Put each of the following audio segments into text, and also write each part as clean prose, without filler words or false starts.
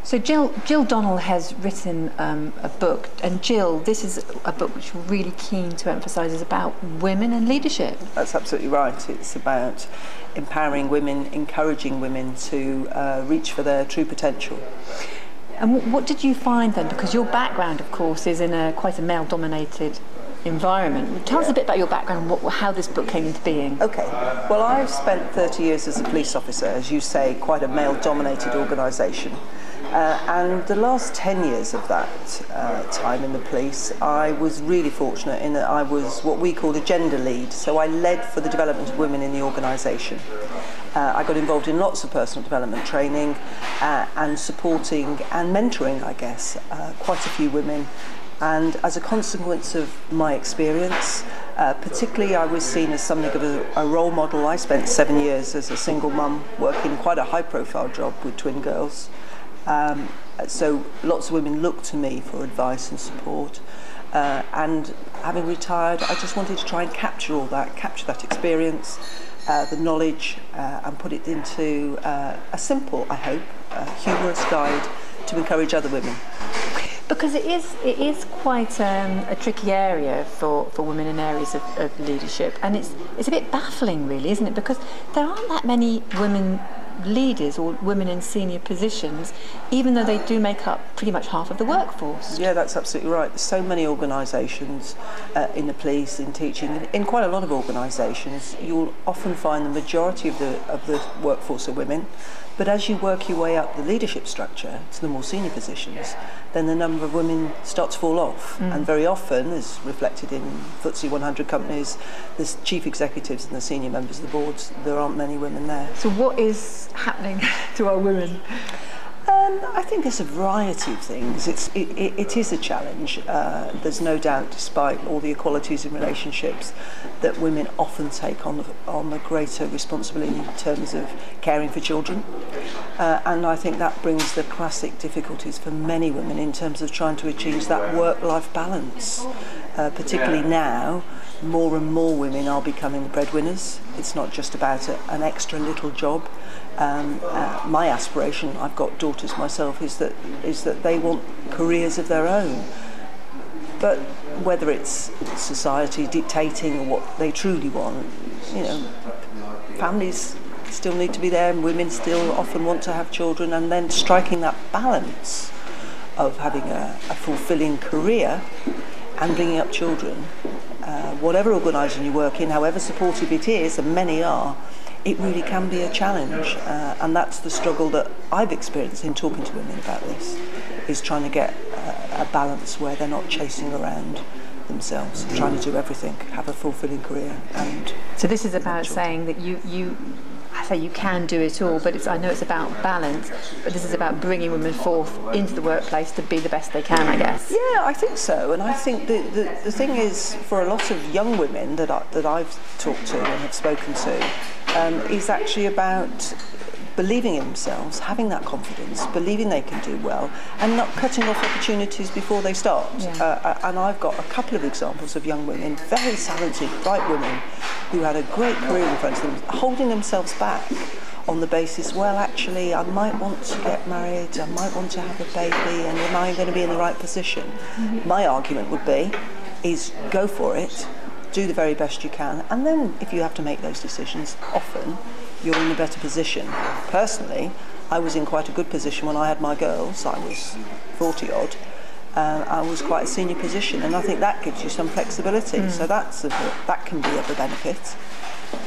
So Gill Donnell has written a book, and Gill, this is a book which you're really keen to emphasise is about women and leadership. That's absolutely right. It's about empowering women, encouraging women to reach for their true potential. And what did you find then? Because your background, of course, is in quite a male-dominated environment. Tell us a bit about your background and how this book came into being. Okay. Well, I've spent 30 years as a police officer, as you say, quite a male-dominated organisation. And the last 10 years of that time in the police, I was really fortunate in that I was what we call a gender lead. So I led for the development of women in the organisation. I got involved in lots of personal development training and supporting and mentoring, I guess, quite a few women. And as a consequence of my experience, particularly I was seen as something of a role model. I spent 7 years as a single mum working quite a high-profile job with twin girls. So lots of women looked to me for advice and support, and having retired, I just wanted to try and capture that experience, the knowledge, and put it into a simple, I hope, humorous guide to encourage other women. Because it is quite a tricky area for women in areas of leadership, and it's a bit baffling, really, isn't it? Because there aren't that many women leaders or women in senior positions, even though they do make up pretty much half of the workforce. Yeah, that's absolutely right. There's so many organisations in the police, in teaching, in quite a lot of organisations, you'll often find the majority of the workforce are women. But as you work your way up the leadership structure to the more senior positions, then the number of women starts to fall off. And very often, as reflected in FTSE 100 companies, the chief executives and the senior members of the boards, there aren't many women there. So what is happening to our women? I think there's a variety of things. It is a challenge. There's no doubt, despite all the equalities in relationships, that women often take on a greater responsibility in terms of caring for children. And I think that brings the classic difficulties for many women in terms of trying to achieve that work-life balance. Particularly now, more and more women are becoming the breadwinners. It's not just about an extra little job. My aspiration, I've got daughters myself, is that they want careers of their own. But whether it's society dictating what they truly want, families still need to be there, and women still often want to have children, and then striking that balance of having a fulfilling career and bringing up children. Whatever organisation you work in, however supportive it is, and many are, it really can be a challenge, and that's the struggle that I've experienced in talking to women about this, is trying to get a balance where they're not chasing around themselves, trying to do everything, have a fulfilling career. And so this is about saying that I say you can do it all, but I know it's about balance, but this is about bringing women forth into the workplace to be the best they can, I guess. Yeah, I think so. And I think the thing is, for a lot of young women that I've talked to and have spoken to, is actually about believing in themselves, having that confidence, believing they can do well, and not cutting off opportunities before they start. Yeah. And I've got a couple of examples of young women, very talented, bright women, who had a great career in front of them, holding themselves back on the basis, well, actually, I might want to get married, I might want to have a baby, and am I going to be in the right position? Mm-hmm. My argument would be, is go for it, do the very best you can, and then if you have to make those decisions, often you're in a better position. Personally, I was in quite a good position when I had my girls. I was 40 odd. I was quite a senior position, and I think that gives you some flexibility. So that can be of a benefit.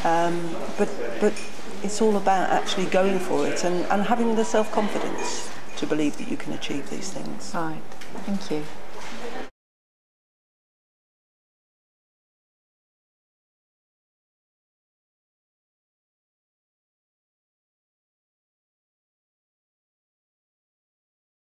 But it's all about actually going for it and having the self-confidence to believe that you can achieve these things. Right. Thank you.